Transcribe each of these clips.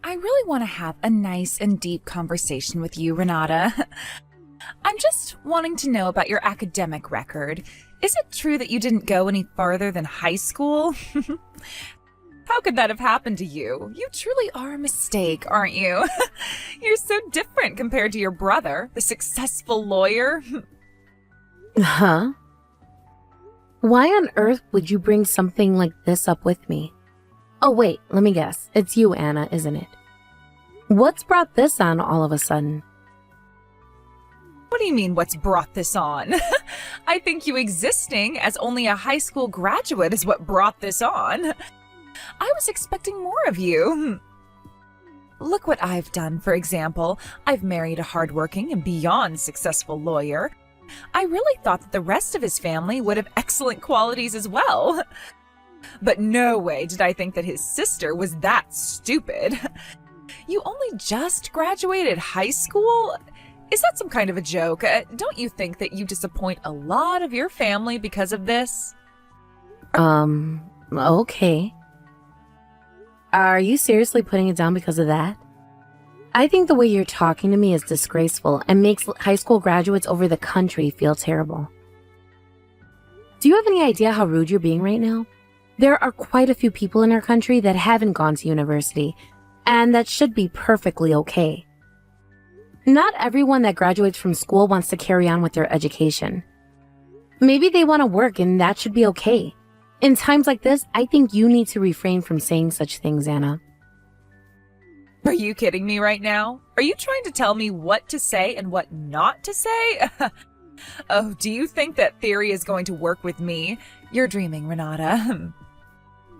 I really want to have a nice and deep conversation with you, Renata. I'm just wanting to know about your academic record. Is it true that you didn't go any farther than high school? How could that have happened to you? You truly are a mistake, aren't you? You're so different compared to your brother, the successful lawyer. Huh? Why on earth would you bring something like this up with me? Oh wait, let me guess. It's you, Anna, isn't it? What's brought this on all of a sudden? What do you mean, what's brought this on? I think you existing as only a high school graduate is what brought this on. I was expecting more of you. Look what I've done, for example. I've married a hardworking and beyond successful lawyer. I really thought that the rest of his family would have excellent qualities as well. But no way did I think that his sister was that stupid. You only just graduated high school? Is that some kind of a joke? Don't you think that you disappoint a lot of your family because of this? Okay. Are you seriously putting it down because of that? I think the way you're talking to me is disgraceful and makes high school graduates over the country feel terrible. Do you have any idea how rude you're being right now? There are quite a few people in our country that haven't gone to university, and that should be perfectly okay. Not everyone that graduates from school wants to carry on with their education. Maybe they want to work, and that should be okay. In times like this, I think you need to refrain from saying such things, Anna. Are you kidding me right now? Are you trying to tell me what to say and what not to say? Oh, do you think that theory is going to work with me? You're dreaming, Renata.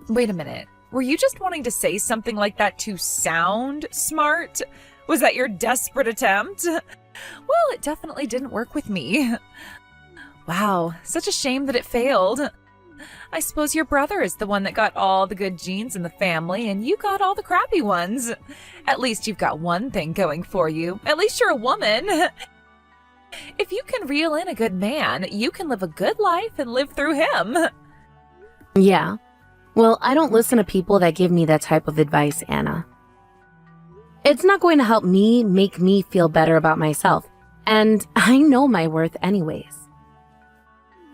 Wait a minute. Were you just wanting to say something like that to sound smart? Was that your desperate attempt? Well, it definitely didn't work with me. Wow, such a shame that it failed. I suppose your brother is the one that got all the good genes in the family and you got all the crappy ones. At least you've got one thing going for you. At least you're a woman. If you can reel in a good man, you can live a good life and live through him. Yeah. Well, I don't listen to people that give me that type of advice, Anna. It's not going to help me make me feel better about myself, and I know my worth anyways.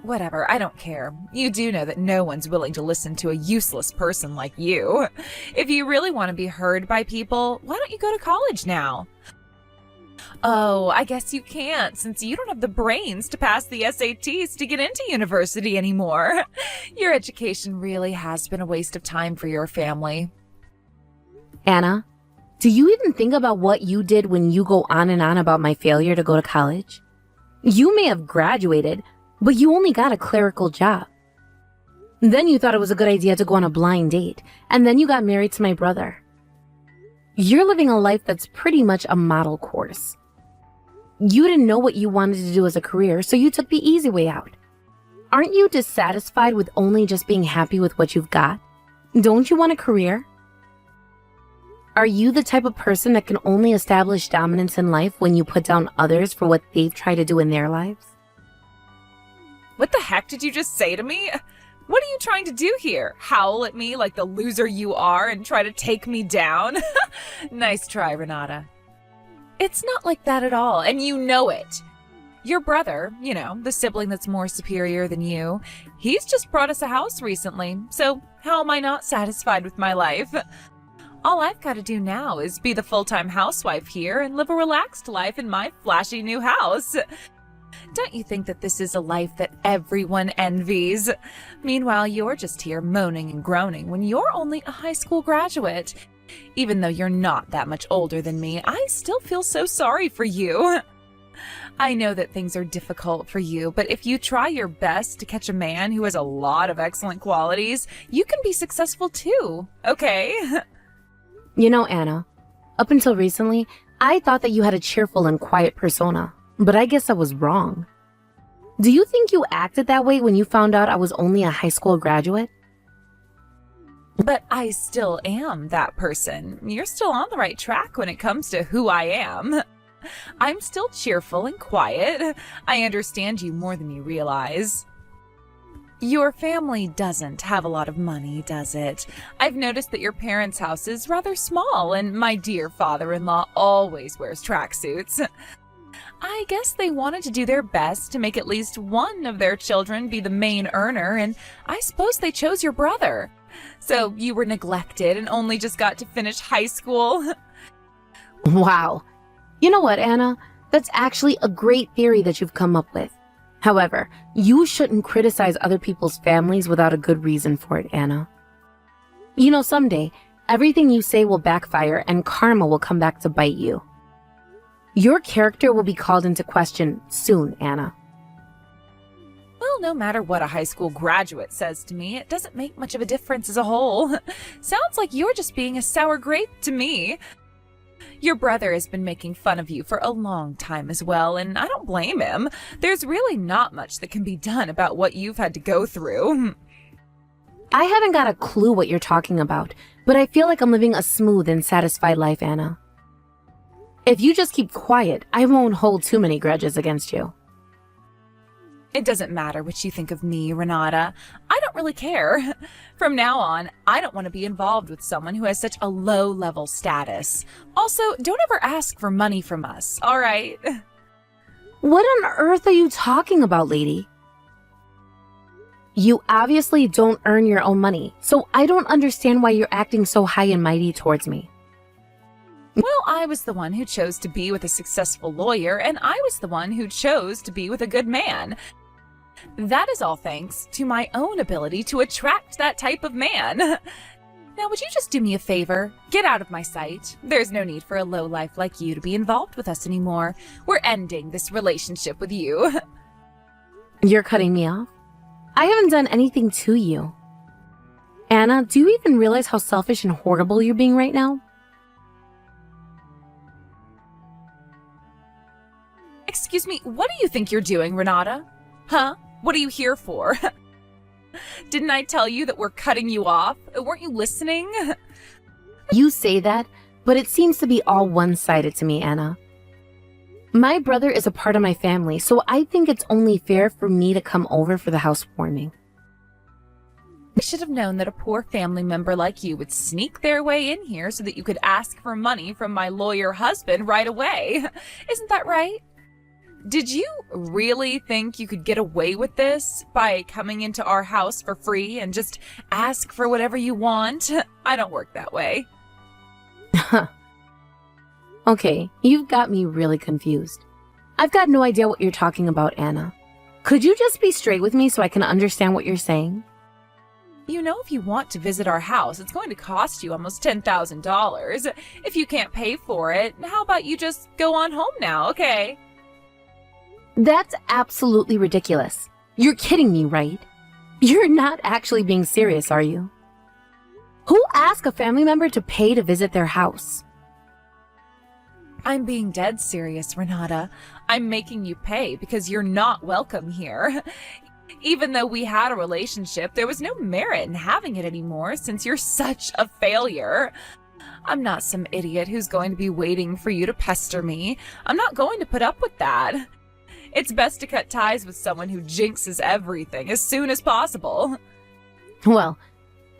Whatever, I don't care. You do know that no one's willing to listen to a useless person like you. If you really want to be heard by people, why don't you go to college now? Oh, I guess you can't, since you don't have the brains to pass the SATs to get into university anymore. Your education really has been a waste of time for your family. Anna, do you even think about what you did when you go on and on about my failure to go to college? You may have graduated, but you only got a clerical job. Then you thought it was a good idea to go on a blind date, and then you got married to my brother. You're living a life that's pretty much a model course. You didn't know what you wanted to do as a career, so you took the easy way out. Aren't you dissatisfied with only just being happy with what you've got? Don't you want a career? Are you the type of person that can only establish dominance in life when you put down others for what they've tried to do in their lives? What the heck did you just say to me? What are you trying to do here? Howl at me like the loser you are and try to take me down? Nice try, Renata. It's not like that at all, and you know it. Your brother, the sibling that's more superior than you, he's just brought us a house recently, so how am I not satisfied with my life? All I've got to do now is be the full-time housewife here and live a relaxed life in my flashy new house. Don't you think that this is a life that everyone envies? Meanwhile, you're just here moaning and groaning when you're only a high school graduate. Even though you're not that much older than me, I still feel so sorry for you. I know that things are difficult for you, but if you try your best to catch a man who has a lot of excellent qualities, you can be successful too, okay? You know, Anna, up until recently, I thought that you had a cheerful and quiet persona, but I guess I was wrong. Do you think you acted that way when you found out I was only a high school graduate? But I still am that person. You're still on the right track when it comes to who I am. I'm still cheerful and quiet. I understand you more than you realize. Your family doesn't have a lot of money, does it? I've noticed that your parents' house is rather small, and my dear father-in-law always wears tracksuits. I guess they wanted to do their best to make at least one of their children be the main earner, and I suppose they chose your brother. So you were neglected and only just got to finish high school? Wow. You know what, Anna? That's actually a great theory that you've come up with. However, you shouldn't criticize other people's families without a good reason for it, Anna. You know, someday, everything you say will backfire and karma will come back to bite you. Your character will be called into question soon, Anna. Well, no matter what a high school graduate says to me, it doesn't make much of a difference as a whole. Sounds like you're just being a sour grape to me. Your brother has been making fun of you for a long time as well, and I don't blame him. There's really not much that can be done about what you've had to go through. I haven't got a clue what you're talking about, but I feel like I'm living a smooth and satisfied life, Anna. If you just keep quiet, I won't hold too many grudges against you. It doesn't matter what you think of me, Renata. I don't really care. From now on, I don't want to be involved with someone who has such a low-level status. Also, don't ever ask for money from us, all right? What on earth are you talking about, lady? You obviously don't earn your own money, so I don't understand why you're acting so high and mighty towards me. Well, I was the one who chose to be with a successful lawyer, and I was the one who chose to be with a good man. That is all thanks to my own ability to attract that type of man. Now, would you just do me a favor? Get out of my sight. There's no need for a lowlife like you to be involved with us anymore. We're ending this relationship with you. You're cutting me off? I haven't done anything to you. Anna, do you even realize how selfish and horrible you're being right now? Excuse me, what do you think you're doing, Renata? Huh? What are you here for? Didn't I tell you that we're cutting you off? Weren't you listening? You say that, but it seems to be all one-sided to me, Anna. My brother is a part of my family, so I think it's only fair for me to come over for the housewarming. I should have known that a poor family member like you would sneak their way in here so that you could ask for money from my lawyer husband right away. Isn't that right? Did you really think you could get away with this by coming into our house for free and just ask for whatever you want? I don't work that way. Okay, you've got me really confused. I've got no idea what you're talking about, Anna. Could you just be straight with me so I can understand what you're saying? You know, if you want to visit our house, it's going to cost you almost $10,000. If you can't pay for it, how about you just go on home now, okay? That's absolutely ridiculous. You're kidding me, right? You're not actually being serious, are you? Who asked a family member to pay to visit their house? I'm being dead serious, Renata. I'm making you pay because you're not welcome here. Even though we had a relationship, there was no merit in having it anymore since you're such a failure. I'm not some idiot who's going to be waiting for you to pester me. I'm not going to put up with that. It's best to cut ties with someone who jinxes everything as soon as possible. Well,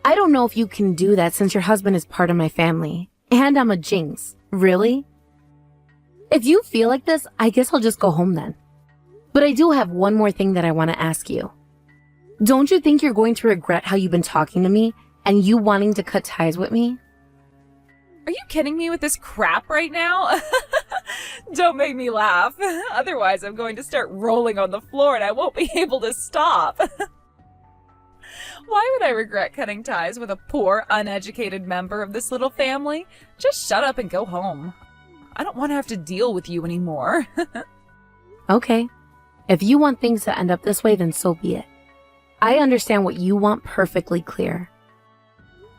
I don't know if you can do that since your husband is part of my family. And I'm a jinx. Really? If you feel like this, I guess I'll just go home then. But I do have one more thing that I want to ask you. Don't you think you're going to regret how you've been talking to me and you wanting to cut ties with me? Are you kidding me with this crap right now? Don't make me laugh. Otherwise, I'm going to start rolling on the floor and I won't be able to stop. Why would I regret cutting ties with a poor, uneducated member of this little family? Just shut up and go home. I don't want to have to deal with you anymore. Okay. If you want things to end up this way, then so be it. I understand what you want perfectly clear.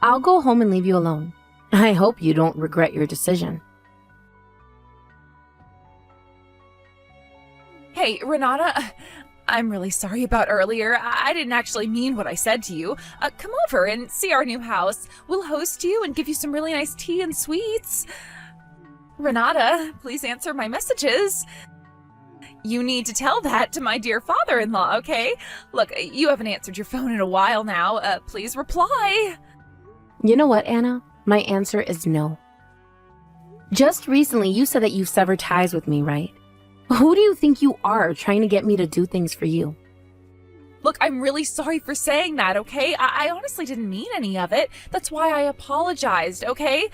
I'll go home and leave you alone. I hope you don't regret your decision. Hey, Renata, I'm really sorry about earlier. I didn't actually mean what I said to you. Come over and see our new house. We'll host you and give you some really nice tea and sweets. Renata, please answer my messages. You need to tell that to my dear father-in-law, okay? Look, you haven't answered your phone in a while now. Please reply. You know what, Anna? My answer is no. Just recently, you said that you severed ties with me, right? Who do you think you are trying to get me to do things for you? Look, I'm really sorry for saying that, okay? I honestly didn't mean any of it. That's why I apologized, okay?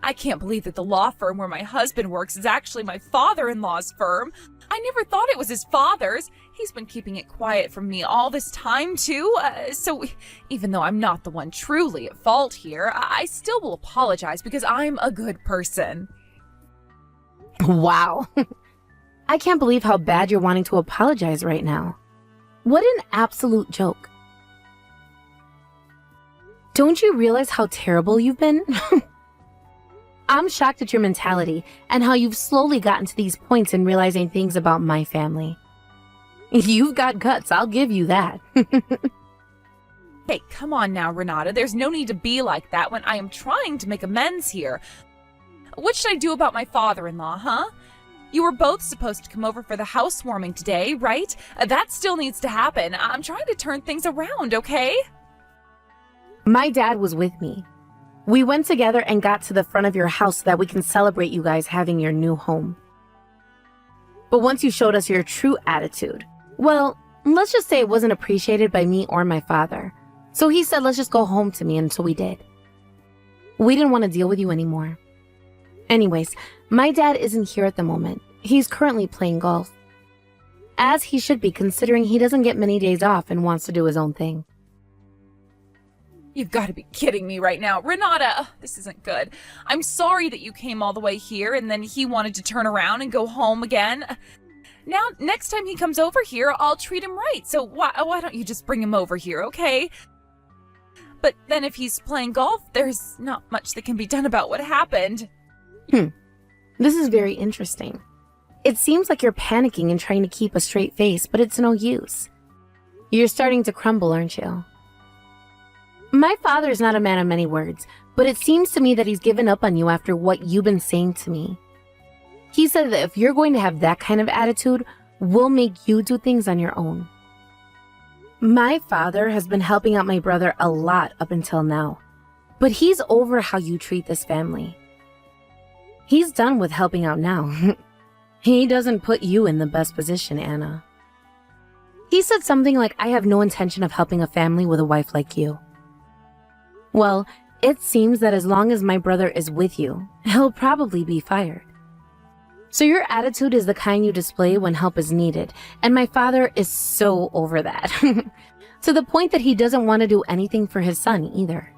I can't believe that the law firm where my husband works is actually my father-in-law's firm. I never thought it was his father's. He's been keeping it quiet from me all this time, too. So even though I'm not the one truly at fault here, I still will apologize because I'm a good person. Wow. I can't believe how bad you're wanting to apologize right now. What an absolute joke. Don't you realize how terrible you've been? I'm shocked at your mentality and how you've slowly gotten to these points in realizing things about my family. You've got guts, I'll give you that. Hey, come on now, Renata. There's no need to be like that when I am trying to make amends here. What should I do about my father-in-law, huh? You were both supposed to come over for the housewarming today, right? That still needs to happen. I'm trying to turn things around, okay? My dad was with me. We went together and got to the front of your house so that we can celebrate you guys having your new home. But once you showed us your true attitude, well, let's just say it wasn't appreciated by me or my father. So he said, let's just go home to me, and so we did. We didn't want to deal with you anymore. Anyways, my dad isn't here at the moment. He's currently playing golf. As he should be, considering he doesn't get many days off and wants to do his own thing. You've got to be kidding me right now. Renata, this isn't good. I'm sorry that you came all the way here and then he wanted to turn around and go home again. Now, next time he comes over here, I'll treat him right. So why don't you just bring him over here, okay? But then if he's playing golf, there's not much that can be done about what happened. This is very interesting. It seems like you're panicking and trying to keep a straight face, but it's no use. You're starting to crumble, aren't you? My father is not a man of many words, but it seems to me that he's given up on you after what you've been saying to me. He said that if you're going to have that kind of attitude, we'll make you do things on your own. My father has been helping out my brother a lot up until now, but he's over how you treat this family. He's done with helping out now. He doesn't put you in the best position, Anna. He said something like, I have no intention of helping a family with a wife like you. Well, it seems that as long as my brother is with you, he'll probably be fired. So your attitude is the kind you display when help is needed, and my father is so over that. To the point that he doesn't want to do anything for his son either.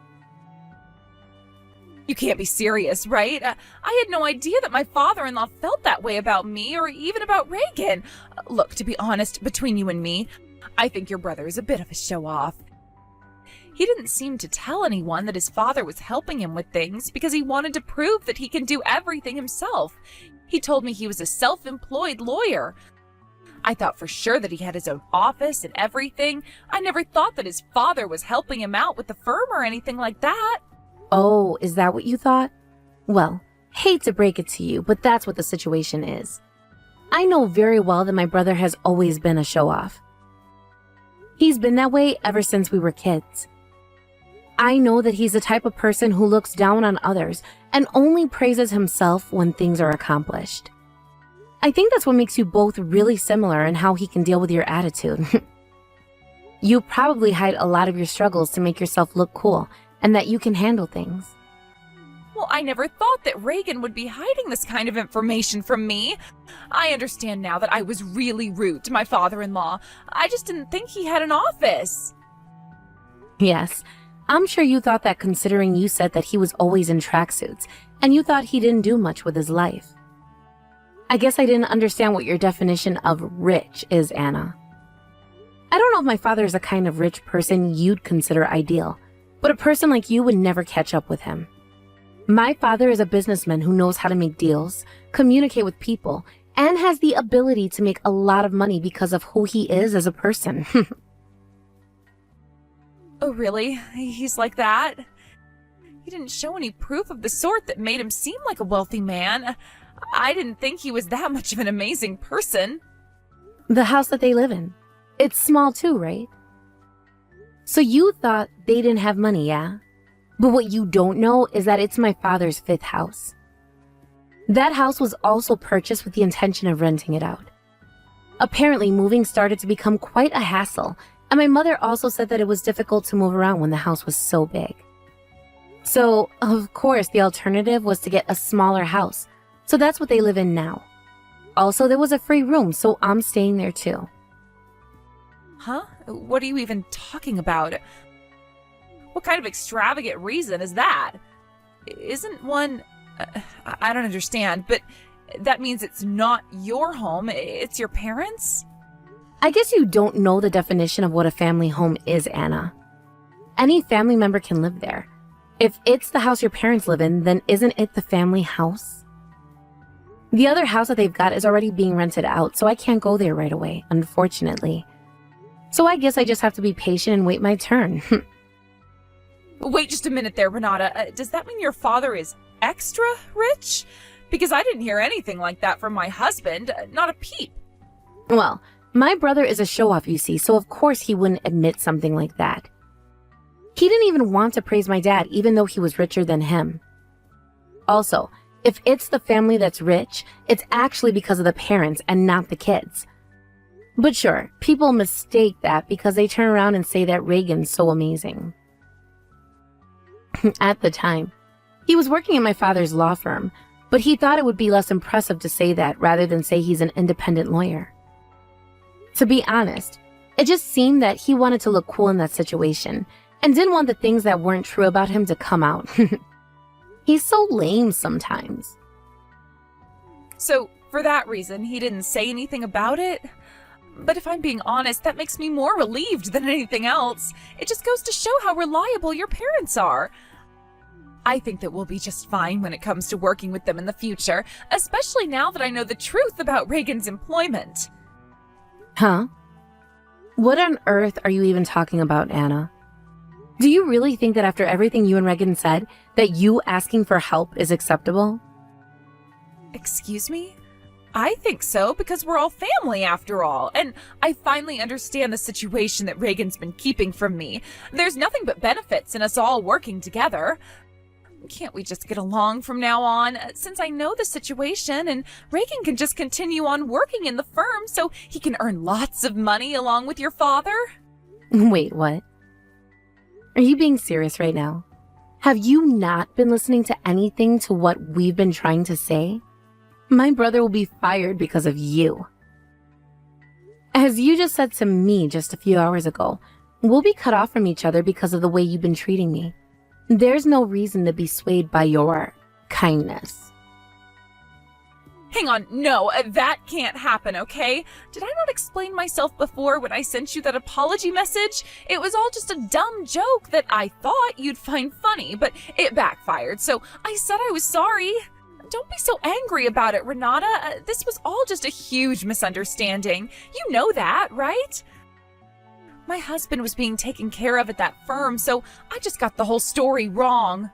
You can't be serious, right? I had no idea that my father-in-law felt that way about me or even about Reagan. Look, to be honest, between you and me, I think your brother is a bit of a show-off. He didn't seem to tell anyone that his father was helping him with things because he wanted to prove that he can do everything himself. He told me he was a self-employed lawyer. I thought for sure that he had his own office and everything. I never thought that his father was helping him out with the firm or anything like that. Oh, is that what you thought? Well, hate to break it to you, but that's what the situation is. I know very well that my brother has always been a show-off. He's been that way ever since we were kids. I know that he's the type of person who looks down on others and only praises himself when things are accomplished. I think that's what makes you both really similar in how he can deal with your attitude. You probably hide a lot of your struggles to make yourself look cool and that you can handle things. Well, I never thought that Reagan would be hiding this kind of information from me. I understand now that I was really rude to my father-in-law. I just didn't think he had an office. Yes, I'm sure you thought that considering you said that he was always in tracksuits, and you thought he didn't do much with his life. I guess I didn't understand what your definition of rich is, Anna. I don't know if my father is the kind of rich person you'd consider ideal, but a person like you would never catch up with him. My father is a businessman who knows how to make deals, communicate with people, and has the ability to make a lot of money because of who he is as a person. Oh, really? He's like that? He didn't show any proof of the sort that made him seem like a wealthy man. I didn't think he was that much of an amazing person. The house that they live in. It's small too, right? So you thought they didn't have money, yeah? But what you don't know is that it's my father's 5th house. That house was also purchased with the intention of renting it out. Apparently, moving started to become quite a hassle, and my mother also said that it was difficult to move around when the house was so big. So, of course, the alternative was to get a smaller house, so that's what they live in now. Also, there was a free room, so I'm staying there too. Huh? What are you even talking about? What kind of extravagant reason is that? Isn't one... I don't understand, but that means it's not your home, it's your parents'? I guess you don't know the definition of what a family home is, Anna. Any family member can live there. If it's the house your parents live in, then isn't it the family house? The other house that they've got is already being rented out, so I can't go there right away, unfortunately. So I guess I just have to be patient and wait my turn. Wait just a minute there, Renata. Does that mean your father is extra rich? Because I didn't hear anything like that from my husband. Not a peep. Well, my brother is a show-off, you see, so of course he wouldn't admit something like that. He didn't even want to praise my dad, even though he was richer than him. Also, if it's the family that's rich, it's actually because of the parents and not the kids. But sure, people mistake that because they turn around and say that Reagan's so amazing. At the time, he was working in my father's law firm, but he thought it would be less impressive to say that rather than say he's an independent lawyer. To be honest, it just seemed that he wanted to look cool in that situation and didn't want the things that weren't true about him to come out. He's so lame sometimes. So, for that reason, he didn't say anything about it? But if I'm being honest, that makes me more relieved than anything else. It just goes to show how reliable your parents are. I think that we'll be just fine when it comes to working with them in the future, especially now that I know the truth about Reagan's employment. Huh? What on earth are you even talking about, Anna? Do you really think that after everything you and Reagan said, that you asking for help is acceptable? Excuse me? I think so, because we're all family after all, and I finally understand the situation that Reagan's been keeping from me. There's nothing but benefits in us all working together. Can't we just get along from now on, since I know the situation, and Reagan can just continue on working in the firm so he can earn lots of money along with your father? Wait, what? Are you being serious right now? Have you not been listening to anything to what we've been trying to say? My brother will be fired because of you. As you just said to me just a few hours ago, we'll be cut off from each other because of the way you've been treating me. There's no reason to be swayed by your kindness. Hang on, no, that can't happen, okay? Did I not explain myself before when I sent you that apology message? It was all just a dumb joke that I thought you'd find funny, but it backfired, so I said I was sorry. Don't be so angry about it, Renata. This was all just a huge misunderstanding. You know that, right? My husband was being taken care of at that firm, so I just got the whole story wrong.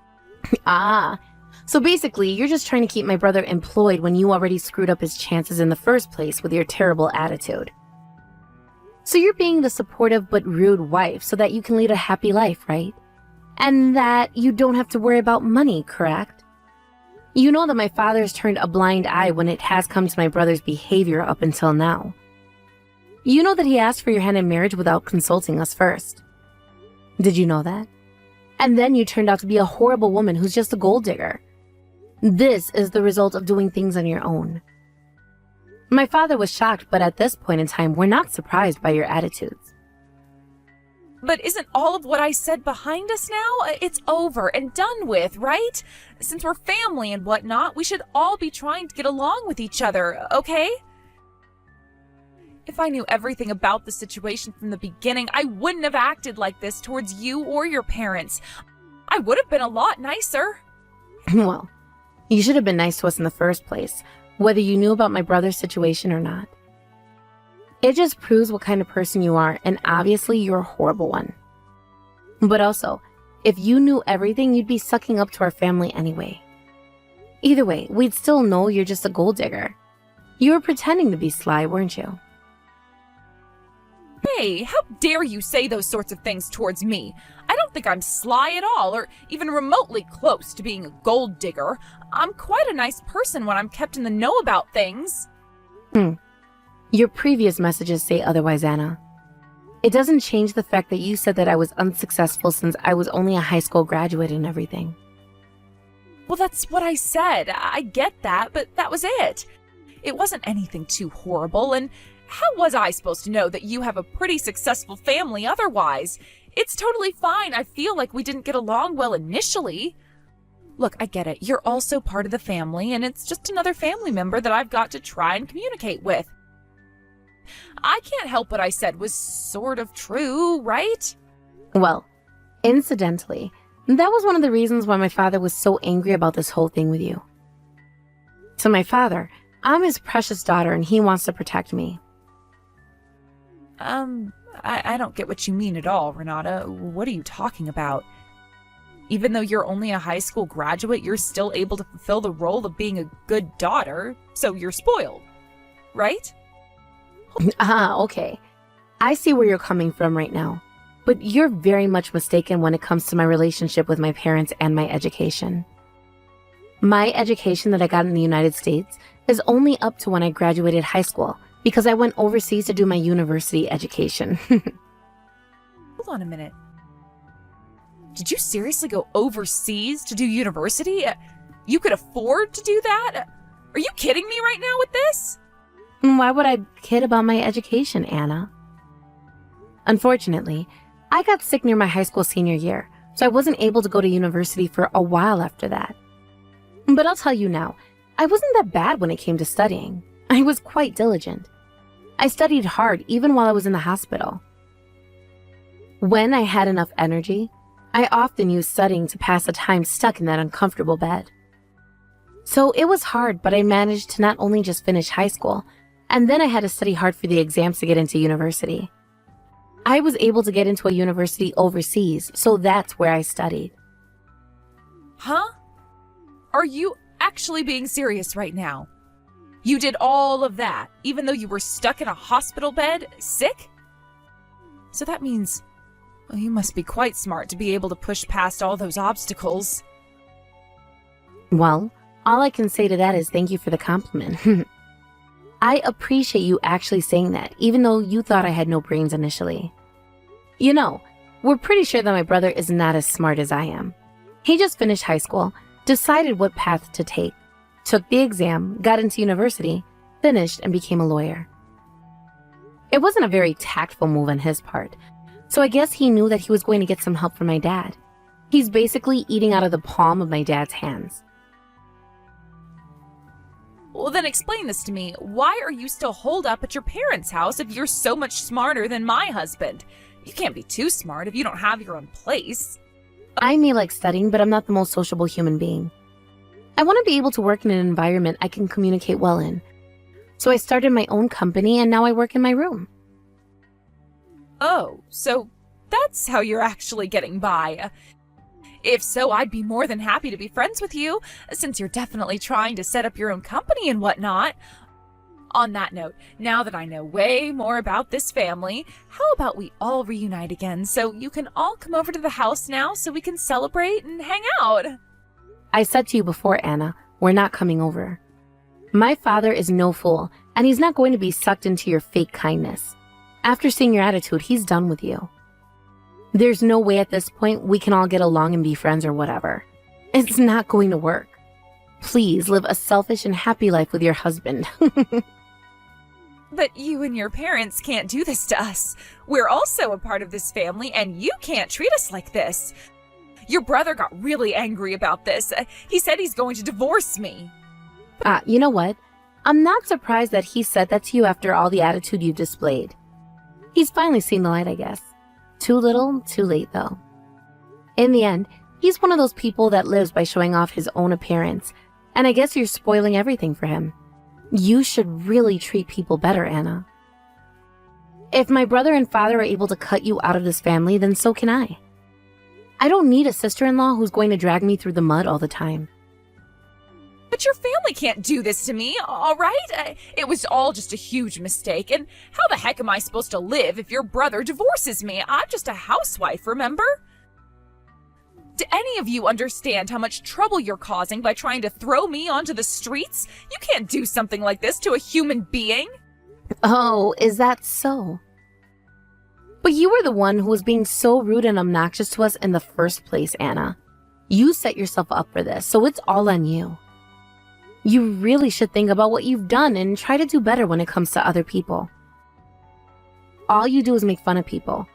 So basically, you're just trying to keep my brother employed when you already screwed up his chances in the first place with your terrible attitude. So you're being the supportive but rude wife so that you can lead a happy life, right? And that you don't have to worry about money, correct? You know that my father's turned a blind eye when it has come to my brother's behavior up until now. You know that he asked for your hand in marriage without consulting us first. Did you know that? And then you turned out to be a horrible woman who's just a gold digger. This is the result of doing things on your own. My father was shocked, but at this point in time, we're not surprised by your attitudes. But isn't all of what I said behind us now? It's over and done with, right? Since we're family and whatnot, we should all be trying to get along with each other, okay? If I knew everything about the situation from the beginning, I wouldn't have acted like this towards you or your parents. I would have been a lot nicer. Well, you should have been nice to us in the first place, whether you knew about my brother's situation or not. It just proves what kind of person you are, and obviously you're a horrible one. But also, if you knew everything, you'd be sucking up to our family anyway. Either way, we'd still know you're just a gold digger. You were pretending to be sly, weren't you? Hey, how dare you say those sorts of things towards me? I don't think I'm sly at all, or even remotely close to being a gold digger. I'm quite a nice person when I'm kept in the know about things. Your previous messages say otherwise, Anna. It doesn't change the fact that you said that I was unsuccessful since I was only a high school graduate and everything. Well, that's what I said. I get that, but that was it. It wasn't anything too horrible, and how was I supposed to know that you have a pretty successful family otherwise? It's totally fine. I feel like we didn't get along well initially. Look, I get it. You're also part of the family, and it's just another family member that I've got to try and communicate with. I can't help what I said was sort of true, right? Well, incidentally, that was one of the reasons why my father was so angry about this whole thing with you. To my father, I'm his precious daughter and he wants to protect me. I don't get what you mean at all, Renata. What are you talking about? Even though you're only a high school graduate, you're still able to fulfill the role of being a good daughter, so you're spoiled, right? Okay. I see where you're coming from right now. But you're very much mistaken when it comes to my relationship with my parents and my education. My education that I got in the United States is only up to when I graduated high school because I went overseas to do my university education. Hold on a minute. Did you seriously go overseas to do university? You could afford to do that? Are you kidding me right now with this? Why would I kid about my education, Anna? Unfortunately, I got sick near my high school senior year, so I wasn't able to go to university for a while after that. But I'll tell you now, I wasn't that bad when it came to studying. I was quite diligent. I studied hard even while I was in the hospital. When I had enough energy, I often used studying to pass the time stuck in that uncomfortable bed. So it was hard, but I managed to not only just finish high school, and then I had to study hard for the exams to get into university. I was able to get into a university overseas, so that's where I studied. Huh? Are you actually being serious right now? You did all of that, even though you were stuck in a hospital bed, sick? So that means, well, you must be quite smart to be able to push past all those obstacles. Well, all I can say to that is thank you for the compliment. I appreciate you actually saying that, even though you thought I had no brains initially. You know, we're pretty sure that my brother is not as smart as I am. He just finished high school, decided what path to take, took the exam, got into university, finished, and became a lawyer. It wasn't a very tactful move on his part, so I guess he knew that he was going to get some help from my dad. He's basically eating out of the palm of my dad's hands. Well, then explain this to me. Why are you still holed up at your parents' house if you're so much smarter than my husband? You can't be too smart if you don't have your own place. I may like studying, but I'm not the most sociable human being. I want to be able to work in an environment I can communicate well in. So I started my own company and now I work in my room. Oh, so that's how you're actually getting by. If so, I'd be more than happy to be friends with you, since you're definitely trying to set up your own company and whatnot. On that note, now that I know way more about this family, how about we all reunite again so you can all come over to the house now so we can celebrate and hang out? I said to you before, Anna, we're not coming over. My father is no fool, and he's not going to be sucked into your fake kindness. After seeing your attitude, he's done with you. There's no way at this point we can all get along and be friends or whatever. It's not going to work. Please live a selfish and happy life with your husband. But you and your parents can't do this to us. We're also a part of this family, and you can't treat us like this. Your brother got really angry about this. He said he's going to divorce me. You know what? I'm not surprised that he said that to you after all the attitude you've displayed. He's finally seen the light, I guess. Too little, too late, though. In the end, he's one of those people that lives by showing off his own appearance, and I guess you're spoiling everything for him. You should really treat people better, Anna. If my brother and father are able to cut you out of this family, then so can I. I don't need a sister-in-law who's going to drag me through the mud all the time. But your family can't do this to me, all right? It was all just a huge mistake, and how the heck am I supposed to live if your brother divorces me? I'm just a housewife, remember? Do any of you understand how much trouble you're causing by trying to throw me onto the streets? You can't do something like this to a human being. Oh, is that so? But you were the one who was being so rude and obnoxious to us in the first place, Anna. You set yourself up for this, so it's all on you. You really should think about what you've done and try to do better when it comes to other people. All you do is make fun of people.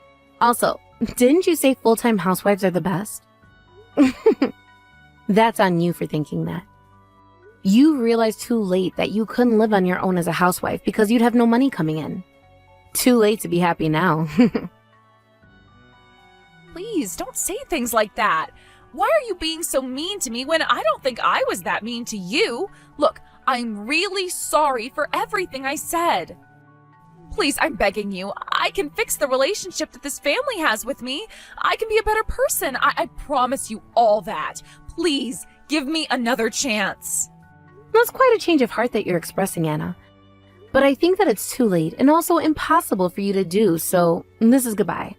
Also, didn't you say full-time housewives are the best? That's on you for thinking that. You realized too late that you couldn't live on your own as a housewife because you'd have no money coming in. Too late to be happy now. Please, don't say things like that. Why are you being so mean to me when I don't think I was that mean to you? Look, I'm really sorry for everything I said. Please, I'm begging you. I can fix the relationship that this family has with me. I can be a better person. I promise you all that. Please, give me another chance. That's quite a change of heart that you're expressing, Anna. But I think that it's too late and also impossible for you to do, so this is goodbye.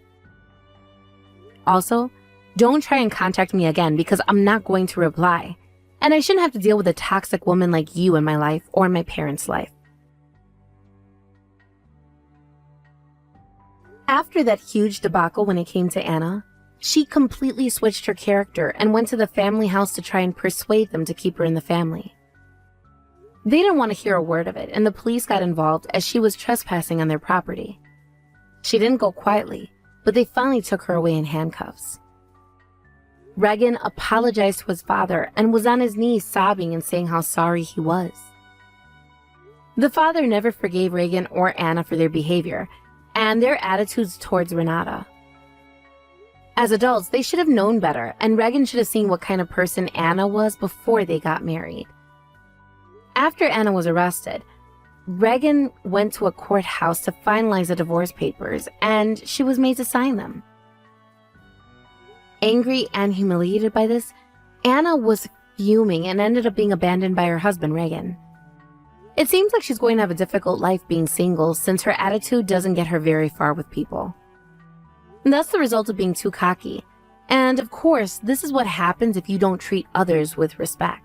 Also, don't try and contact me again because I'm not going to reply. And I shouldn't have to deal with a toxic woman like you in my life or in my parents' life. After that huge debacle when it came to Anna, she completely switched her character and went to the family house to try and persuade them to keep her in the family. They didn't want to hear a word of it, and the police got involved as she was trespassing on their property. She didn't go quietly, but they finally took her away in handcuffs. Regan apologized to his father and was on his knees sobbing and saying how sorry he was. The father never forgave Regan or Anna for their behavior and their attitudes towards Renata. As adults, they should have known better, and Regan should have seen what kind of person Anna was before they got married. After Anna was arrested, Regan went to a courthouse to finalize the divorce papers, and she was made to sign them. Angry and humiliated by this, Anna was fuming and ended up being abandoned by her husband, Regan. It seems like she's going to have a difficult life being single since her attitude doesn't get her very far with people. That's the result of being too cocky. And of course, this is what happens if you don't treat others with respect.